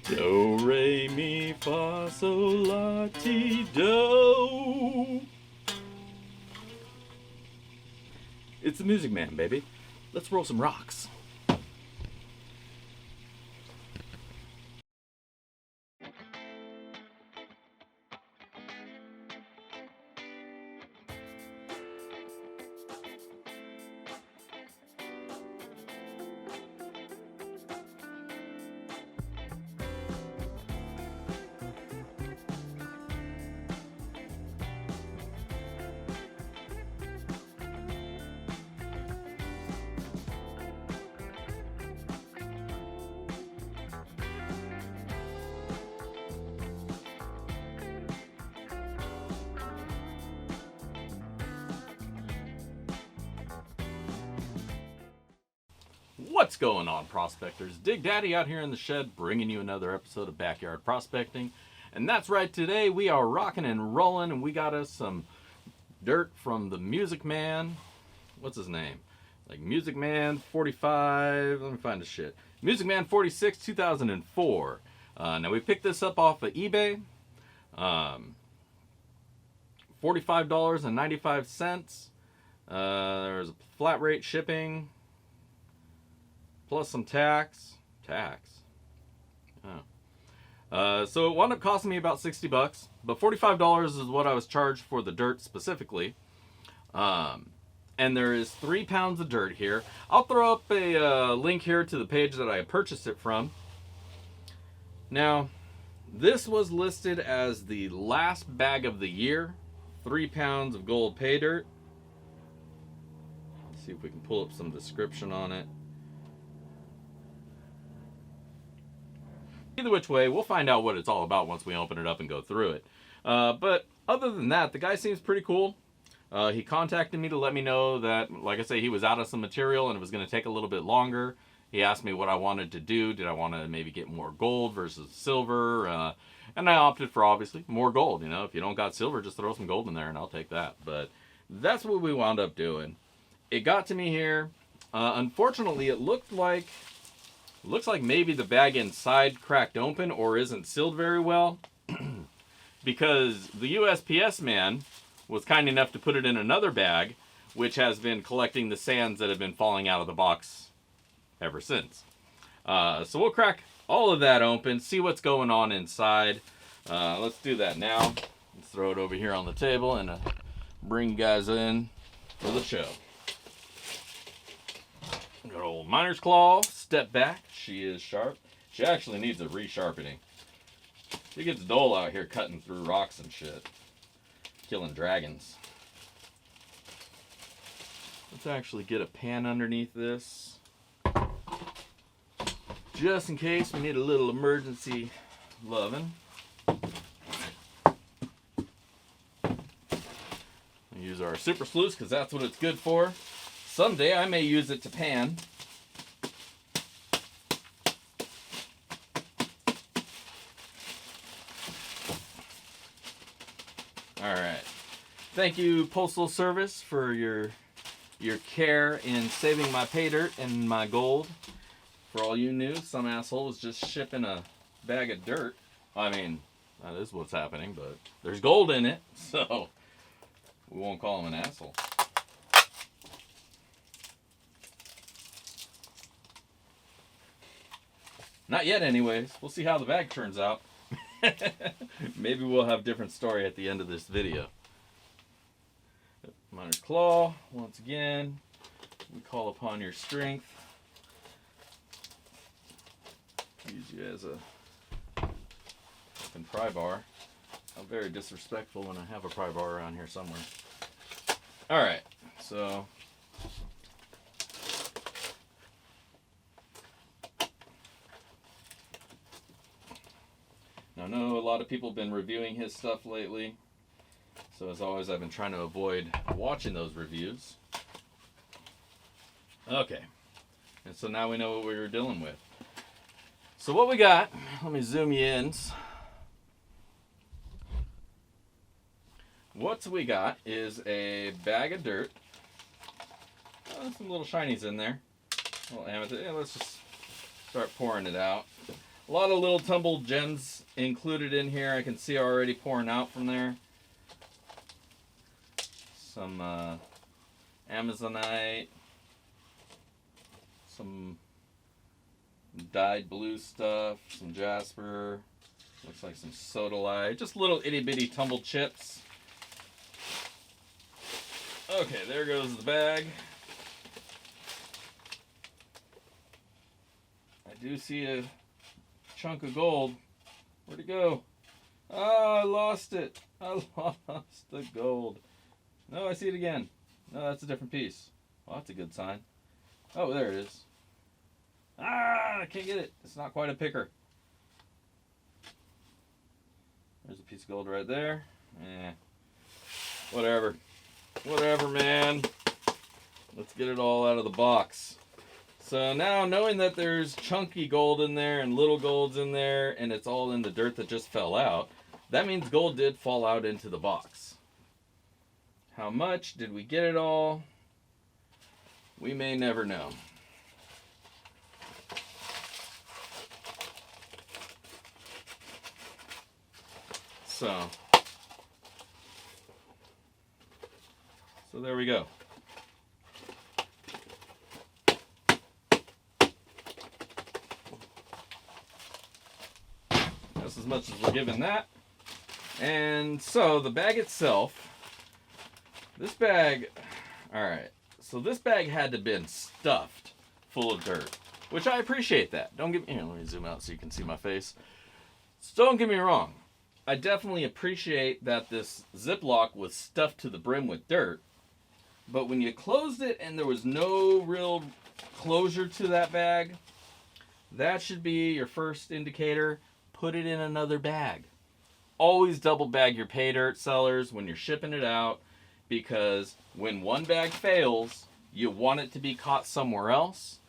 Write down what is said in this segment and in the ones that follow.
Do, re, mi, fa, sol, la, ti, do. It's the Music Man, baby. Let's roll some rocks. What's going on, prospectors? Dig Daddy out here in the shed bringing you another episode of Backyard Prospecting. And that's right, today we are rocking and rolling, and we got us some dirt from the Musicman. What's his name? Like Musicman 45, let me find the shit. Musicman 46, 2004. Now we picked this up off of eBay. $45.95. There's a flat rate shipping. Plus some tax. So it wound up costing me about $60, but $45 is what I was charged for the dirt specifically. And there is 3 pounds of dirt here. I'll throw up a link here to the page that I purchased it from. Now, this was listed as the last bag of the year. 3 pounds of gold pay dirt. Let's see if we can pull up some description on it. Either which way, we'll find out what it's all about once we open it up and go through it. But other than that, the guy seems pretty cool. He contacted me to let me know that, like I say, he was out of some material and it was going to take a little bit longer. He asked me what I wanted to do. Did I want to maybe get more gold versus silver? And I opted for, obviously, more gold. You know, if you don't got silver, just throw some gold in there and I'll take that. But that's what we wound up doing. It got to me here. Unfortunately, it looks like maybe the bag inside cracked open or isn't sealed very well, because the USPS man was kind enough to put it in another bag, which has been collecting the sands that have been falling out of the box ever since. So we'll crack all of that open, see what's going on inside. Let's do that now. Let's throw it over here on the table and bring you guys in for the show. Good old miner's claw, step back. She is sharp. She actually needs a resharpening. She gets dull out here cutting through rocks and shit. Killing dragons. Let's actually get a pan underneath this. Just in case we need a little emergency loving. Use our super sluice because that's what it's good for. Someday I may use it to pan. Alright. Thank you, Postal Service, for your care in saving my pay dirt and my gold. For all you knew, some asshole was just shipping a bag of dirt. I mean, that is what's happening, but there's gold in it, so we won't call him an asshole. Not yet, anyways. We'll see how the bag turns out. Maybe we'll have a different story at the end of this video. Miner's claw, once again. We call upon your strength. Use you as a fucking pry bar. I'm very disrespectful when I have a pry bar around here somewhere. Alright, so now, I know a lot of people have been reviewing his stuff lately, so as always I've been trying to avoid watching those reviews. Okay, and so now we know what we were dealing with. So what we got, let me zoom you in. What we got is a bag of dirt. Some little shinies in there. A little amethyst. Yeah, let's just start pouring it out. A lot of little tumbled gems included in here. I can see already pouring out from there. Some Amazonite. Some dyed blue stuff. Some jasper. Looks like some sodalite. Just little itty bitty tumbled chips. Okay, there goes the bag. I do see a chunk of gold. Where'd it go? Oh, I lost it. I lost the gold. No, I see it again. No, that's a different piece. Well, that's a good sign. Oh, there it is. Ah, I can't get it. It's not quite a picker. There's a piece of gold right there. Eh. Whatever. Whatever, man. Let's get it all out of the box. So now, knowing that there's chunky gold in there and little golds in there, and it's all in the dirt that just fell out, that means gold did fall out into the box. How much? Did we get it all? We may never know. So there we go. That's as much as we're given that. And so the bag itself, this bag, alright, so this bag had to have been stuffed full of dirt, which I appreciate that. Don't get me, here, let me zoom out so you can see my face. So don't get me wrong. I definitely appreciate that this Ziploc was stuffed to the brim with dirt, but when you closed it and there was no real closure to that bag, that should be your first indicator. Put it in another bag. Always double bag your pay dirt, sellers, when you're shipping it out, because when one bag fails, you want it to be caught somewhere else.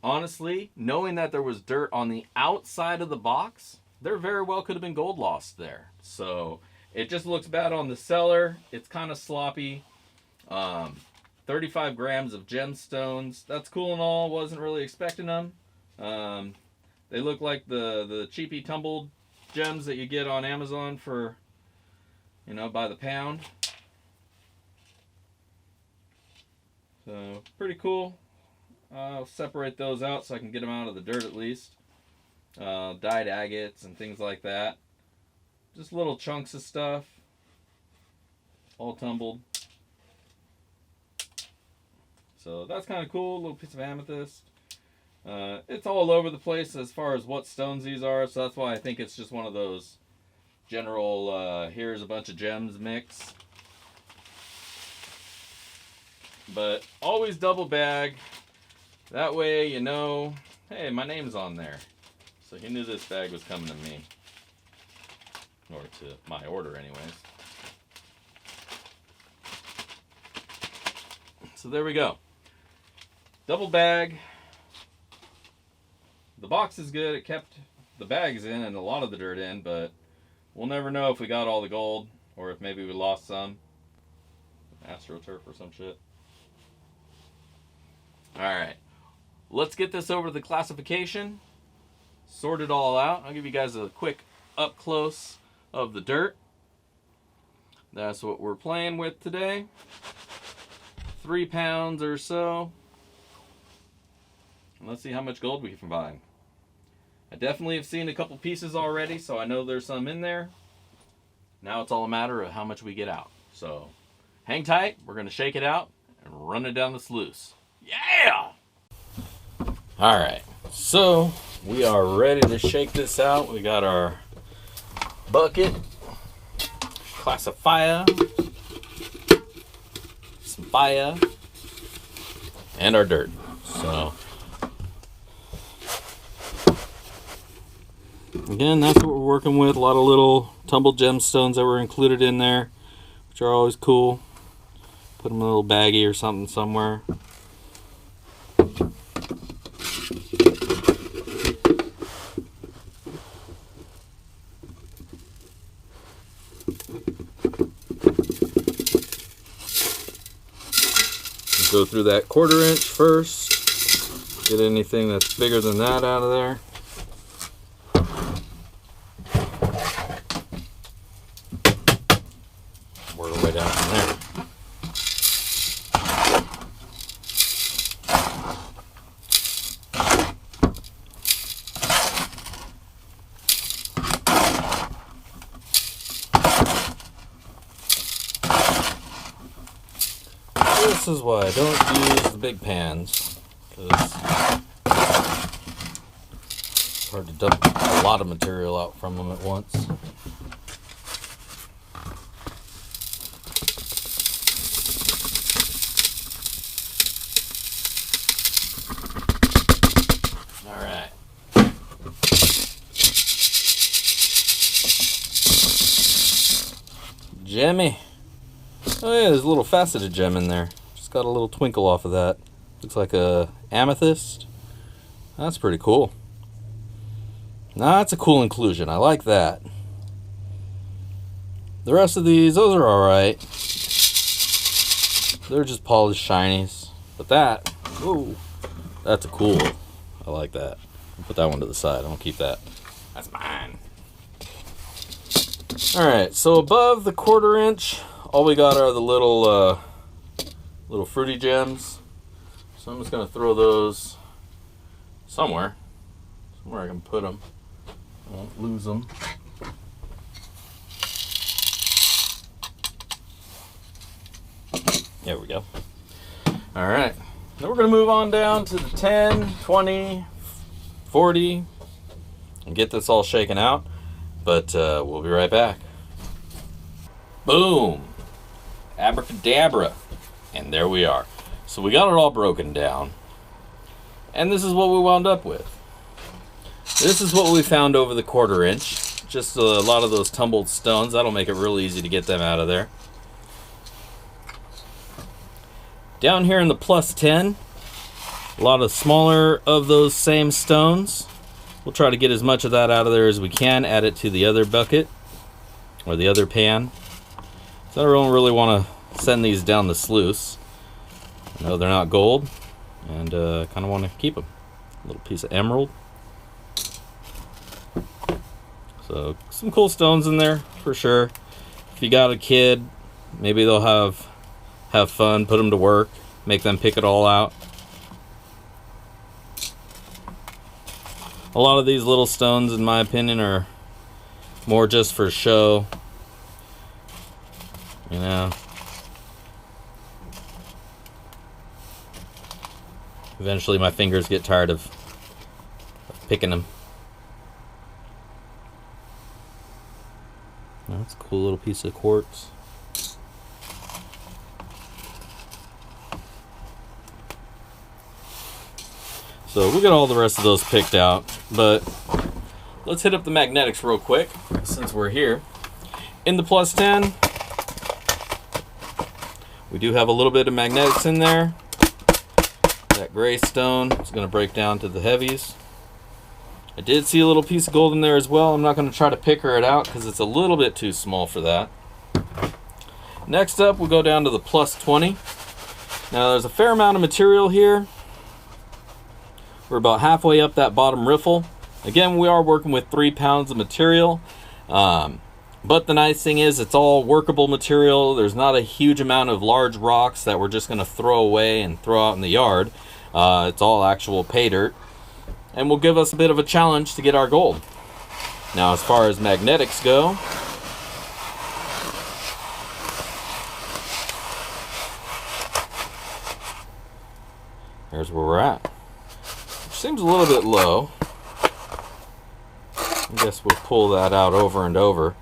Honestly, knowing that there was dirt on the outside of the box, there very well could have been gold lost there. So it just looks bad on the seller. It's kind of sloppy. 35 grams of gemstones. That's cool and all. Wasn't really expecting them. They look like the cheapy tumbled gems that you get on Amazon for, you know, by the pound. So pretty cool. I'll separate those out so I can get them out of the dirt at least. Dyed agates and things like that. Just little chunks of stuff. All tumbled. So that's kind of cool. A little piece of amethyst. It's all over the place as far as what stones these are. So that's why I think it's just one of those general, here's a bunch of gems mix. But always double bag. That way you know, hey, my name's on there. So he knew this bag was coming to me. Or to my order anyways. So there we go. Double bag. The box is good. It kept the bags in and a lot of the dirt in, but we'll never know if we got all the gold or if maybe we lost some. AstroTurf or some shit. Alright. Let's get this over to the classification. Sort it all out. I'll give you guys a quick up close of the dirt. That's what we're playing with today. 3 pounds or so. Let's see how much gold we can find. I definitely have seen a couple pieces already, so I know there's some in there. Now it's all a matter of how much we get out. So hang tight. We're going to shake it out and run it down the sluice. Yeah! All right. So we are ready to shake this out. We got our bucket, classifier, some fire, and our dirt. So again, that's what we're working with. A lot of little tumbled gemstones that were included in there, which are always cool. Put them in a little baggie or something somewhere. Go through that 1/4 inch first. Get anything that's bigger than that out of there. it out from there. This is why I don't use the big pans, because it's hard to dump a lot of material out from them at once. Alright. Gemmy. Oh yeah, there's a little faceted gem in there. Just got a little twinkle off of that. Looks like a amethyst. That's pretty cool. Nah, that's a cool inclusion. I like that. The rest of these, those are alright. They're just polished shinies. But that, whoa, that's a cool. I like that. I'll put that one to the side. I won't keep that. That's mine. Alright, so above the 1/4 inch, all we got are the little fruity gems. So I'm just going to throw those somewhere I can put them. I won't lose them. There we go. Alright, now we're going to move on down to the 10, 20, 40 and get this all shaken out. But we'll be right back. Boom! Abracadabra. And there we are. So we got it all broken down. And this is what we wound up with. This is what we found over the 1/4 inch. Just a lot of those tumbled stones. That'll make it real easy to get them out of there. Down here in the +10, a lot of smaller of those same stones. We'll try to get as much of that out of there as we can. Add it to the other bucket or the other pan. So I don't really want to send these down the sluice. I know they're not gold, and kind of want to keep them. A little piece of emerald. So some cool stones in there for sure. If you got a kid, maybe they'll have fun, put them to work, make them pick it all out. A lot of these little stones, in my opinion, are more just for show. You know. Eventually my fingers get tired of picking them. Oh, that's a cool little piece of quartz. So we'll get all the rest of those picked out, but let's hit up the magnetics real quick since we're here. In the +10, we do have a little bit of magnetics in there. That gray stone is going to break down to the heavies. I did see a little piece of gold in there as well. I'm not going to try to picker it out because it's a little bit too small for that. Next up, we'll go down to the +20. Now there's a fair amount of material here. We're about halfway up that bottom riffle. Again, we are working with 3 pounds of material. But the nice thing is it's all workable material. There's not a huge amount of large rocks that we're just going to throw away and throw out in the yard. It's all actual pay dirt. And will give us a bit of a challenge to get our gold. Now, as far as magnetics go, here's where we're at. Which seems a little bit low. I guess we'll pull that out over and over.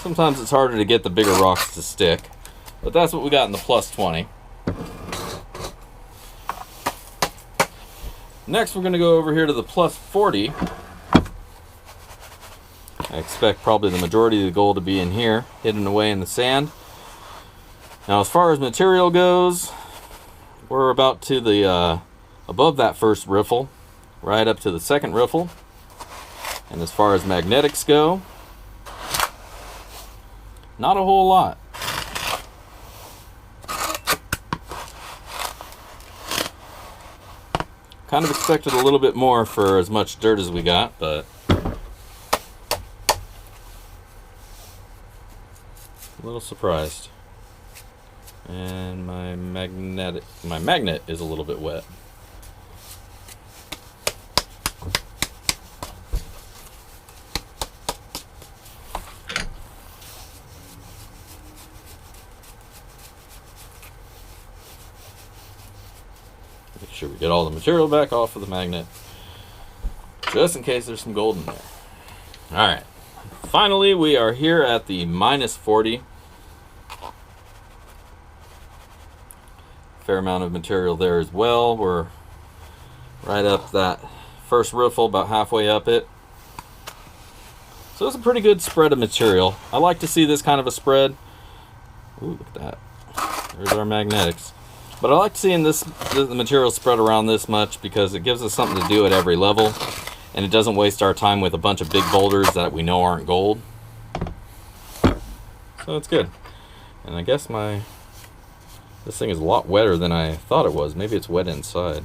Sometimes it's harder to get the bigger rocks to stick, but that's what we got in the +20. Next, we're going to go over here to the +40. I expect probably the majority of the gold to be in here, hidden away in the sand. Now, as far as material goes, we're about to the above that first riffle, right up to the second riffle. And as far as magnetics go, not a whole lot. Kind of expected a little bit more for as much dirt as we got, but A little surprised. And my magnet is a little bit wet. Make sure we get all the material back off of the magnet, just in case there's some gold in there. Alright, finally we are here at the -40. Fair amount of material there as well. We're right up that first riffle, about halfway up it. So it's a pretty good spread of material. I like to see this kind of a spread. Ooh, look at that. There's our magnetics. But I like seeing the material spread around this much because it gives us something to do at every level. And it doesn't waste our time with a bunch of big boulders that we know aren't gold. So it's good. And I guess this thing is a lot wetter than I thought it was. Maybe it's wet inside.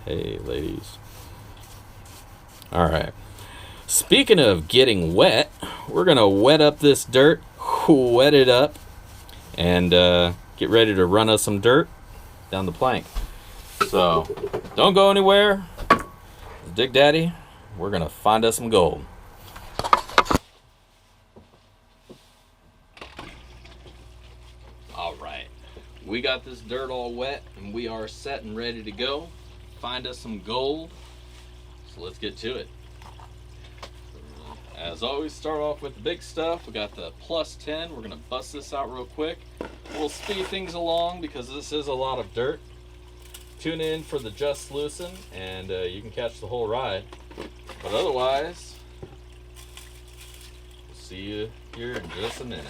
Hey, ladies. Alright. Speaking of getting wet, we're going to wet up this dirt. Wet it up. And get ready to run us some dirt down the plank. So, don't go anywhere. Dig Daddy, we're going to find us some gold. Alright, we got this dirt all wet and we are set and ready to go. Find us some gold. So let's get to it. As always, start off with the big stuff. We got the +10. We're going to bust this out real quick. We'll speed things along because this is a lot of dirt. Tune in for the Just Loosen and you can catch the whole ride. But otherwise, we'll see you here in just a minute.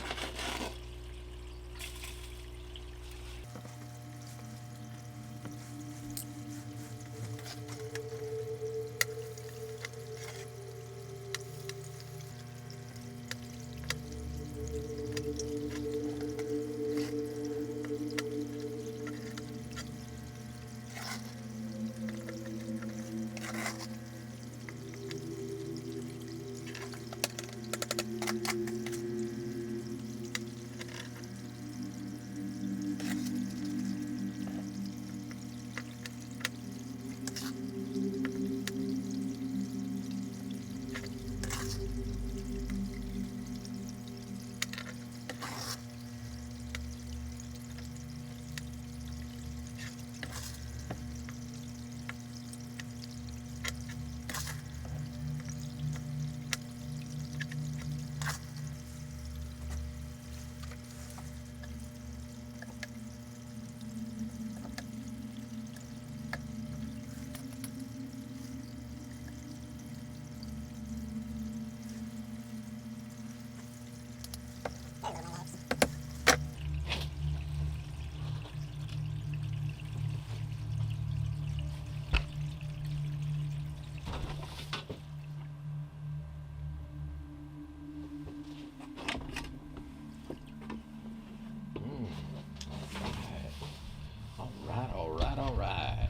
Alright.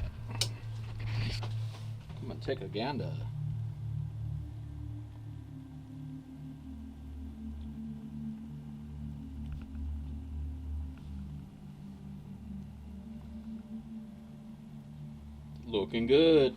I'm gonna take a gander. Looking good.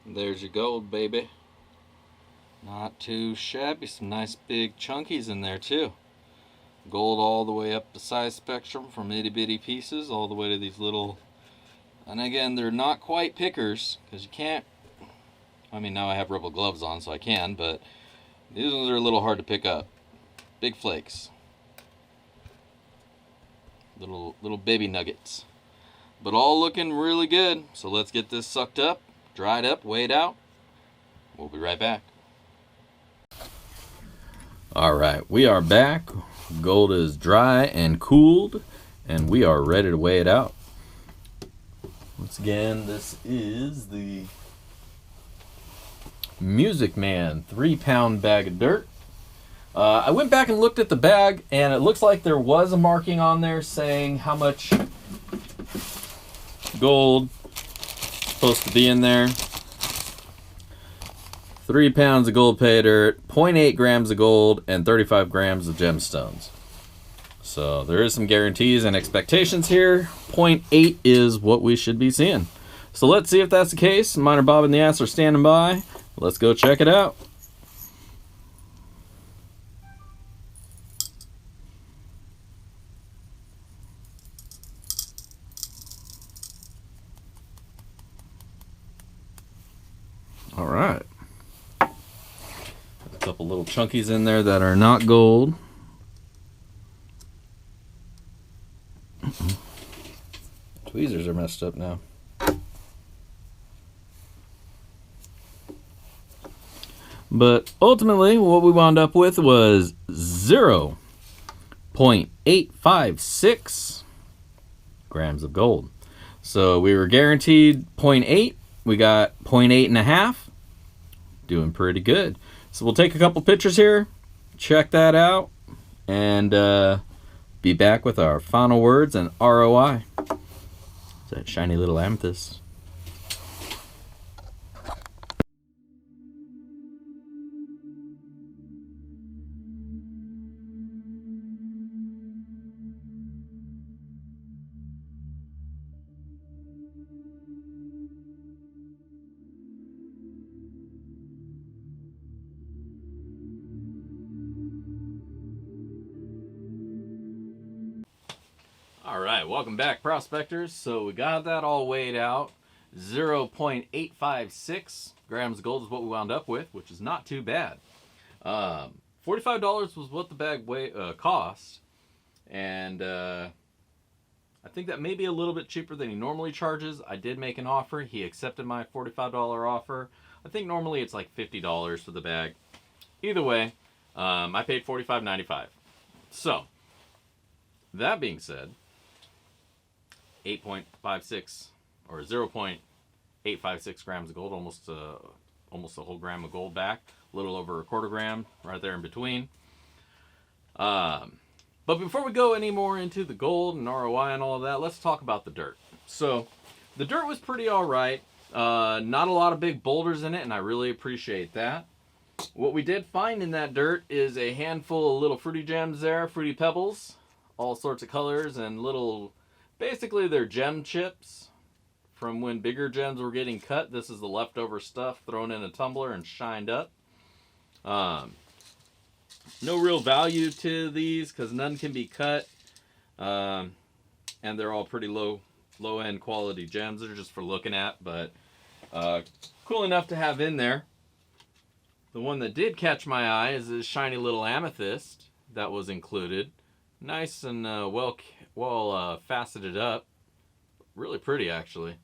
There's your gold, baby. Not too shabby. Some nice big chunkies in there too. Gold all the way up the size spectrum, from itty bitty pieces all the way to these little, and again, they're not quite pickers, because you can't, I mean, now I have rubber gloves on so I can, but these ones are a little hard to pick up. Big flakes. Little baby nuggets. But all looking really good. So let's get this sucked up, dried up, weighed out. We'll be right back. All right, we are back. Gold is dry and cooled, and we are ready to weigh it out. Once again, this is the Musicman 3-pound bag of dirt. I went back and looked at the bag, and it looks like there was a marking on there saying how much gold is supposed to be in there. 3 pounds of gold pay dirt, 0.8 grams of gold, and 35 grams of gemstones. So there is some guarantees and expectations here. 0.8 is what we should be seeing. So let's see if that's the case. Miner Bob and the Ass are standing by. Let's go check it out. All right. A couple little chunkies in there that are not gold. Tweezers are messed up now. But ultimately, what we wound up with was 0.856 grams of gold. So we were guaranteed 0.8. We got 0.8 and a half. Doing pretty good. So we'll take a couple pictures here, check that out, and be back with our final words and ROI. That shiny little amethyst. All right, welcome back, prospectors. So we got that all weighed out. 0.856 grams of gold is what we wound up with, which is not too bad. $45 was what the bag cost, and I think that may be a little bit cheaper than he normally charges. I did make an offer. He accepted my $45 offer. I think normally it's like $50 for the bag. Either way, I paid $45.95. So, that being said, 8.56 or 0.856 grams of gold, almost a whole gram of gold back, a little over a quarter gram right there in between. But before we go any more into the gold and ROI and all of that, let's talk about the dirt. So the dirt was pretty all right. Not a lot of big boulders in it, and I really appreciate that. What we did find in that dirt is a handful of little fruity gems there, fruity pebbles, all sorts of colors, and little, basically they're gem chips from when bigger gems were getting cut. This is the leftover stuff thrown in a tumbler and shined up. No real value to these because none can be cut, and they're all pretty low end quality gems. They're just for looking at, but cool enough to have in there. The one that did catch my eye is this shiny little amethyst that was included. Nice and well faceted up. Really pretty, actually.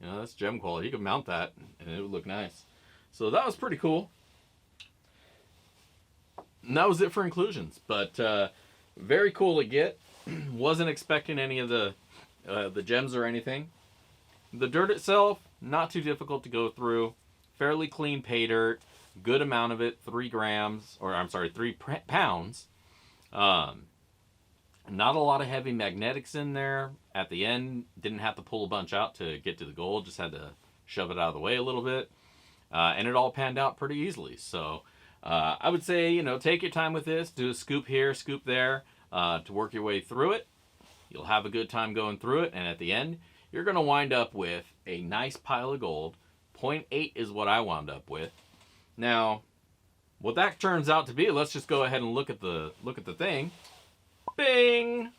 You know, that's gem quality. You could mount that and it would look nice. So that was pretty cool. And that was it for inclusions, but very cool to get. Wasn't expecting any of the gems or anything. The dirt itself, not too difficult to go through. Fairly clean pay dirt. Good amount of it, 3 grams, or I'm sorry, 3 pounds. Not a lot of heavy magnetics in there. At the end, didn't have to pull a bunch out to get to the gold. Just had to shove it out of the way a little bit. And it all panned out pretty easily. So I would say, you know, take your time with this. Do a scoop here, scoop there to work your way through it. You'll have a good time going through it. And at the end, you're going to wind up with a nice pile of gold, 0.8 is what I wound up with. Now, what that turns out to be, let's just go ahead and look at the thing. Bing!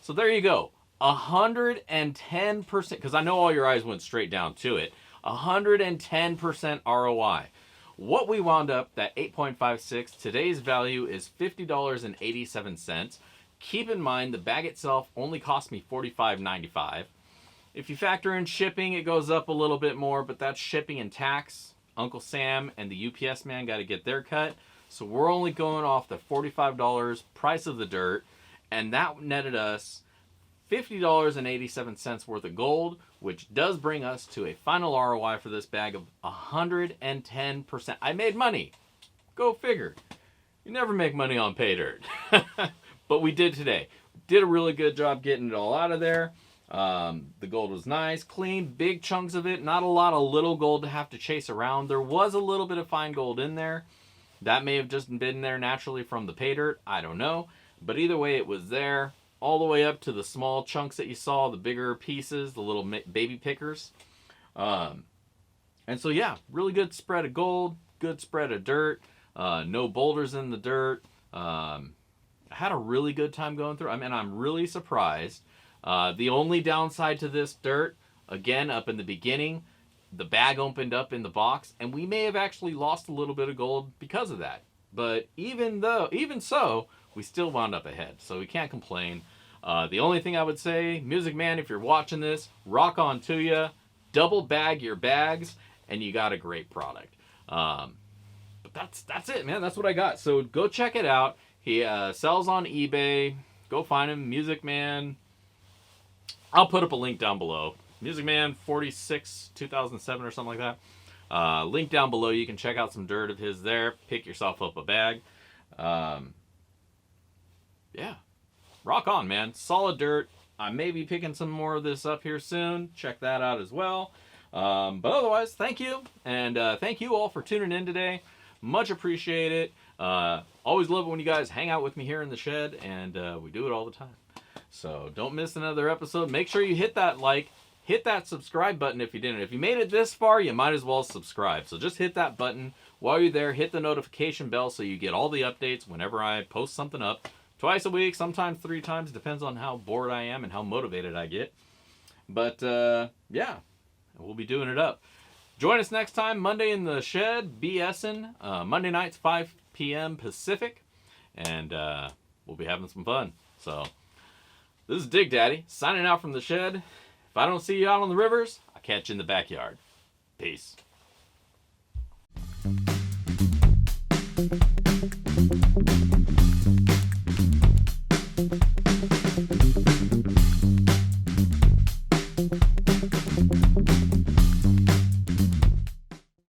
So there you go. 110%, because I know all your eyes went straight down to it. 110% ROI. What we wound up, that 8.56, today's value is $50.87. Keep in mind, the bag itself only cost me $45.95. If you factor in shipping, it goes up a little bit more, but that's shipping and tax. Uncle Sam and the UPS man got to get their cut. So we're only going off the $45 price of the dirt, and that netted us $50.87 worth of gold, which does bring us to a final ROI for this bag of 110%. I made money. Go figure. You never make money on pay dirt. But we did today. Did a really good job getting it all out of there. The gold was nice, clean, big chunks of it. Not a lot of little gold to have to chase around. There was a little bit of fine gold in there. That may have just been there naturally from the pay dirt. I don't know. But either way, it was there. All the way up to the small chunks that you saw, the bigger pieces, the little baby pickers. And so, yeah, really good spread of gold, good spread of dirt. No boulders in the dirt. I had a really good time going through. I mean, I'm really surprised. The only downside to this dirt, again, up in the beginning, the bag opened up in the box, and we may have actually lost a little bit of gold because of that. But even so, we still wound up ahead, so we can't complain. The only thing I would say, Musicman, if you're watching this, rock on to you. Double bag your bags, and you got a great product. But that's it, man. That's what I got. So go check it out. He sells on eBay. Go find him, Musicman. I'll put up a link down below. Musicman 46 2007 or something like that. Link down below. You can check out some dirt of his there. Pick yourself up a bag. Yeah. Rock on, man. Solid dirt. I may be picking some more of this up here soon. Check that out as well. But otherwise, thank you. And thank you all for tuning in today. Much appreciated. Always love it when you guys hang out with me here in the shed. And we do it all the time. So don't miss another episode. Make sure you hit that like. Hit that subscribe button if you didn't. If you made it this far, you might as well subscribe. So just hit that button. While you're there, hit the notification bell so you get all the updates whenever I post something up. Twice a week, sometimes 3 times. Depends on how bored I am and how motivated I get. But, yeah, we'll be doing it up. Join us next time, Monday in the shed, BSing. Monday nights, 5 p.m. Pacific. And we'll be having some fun. So, this is Dig Daddy, signing out from the shed. If I don't see you out on the rivers, I'll catch you in the backyard. Peace.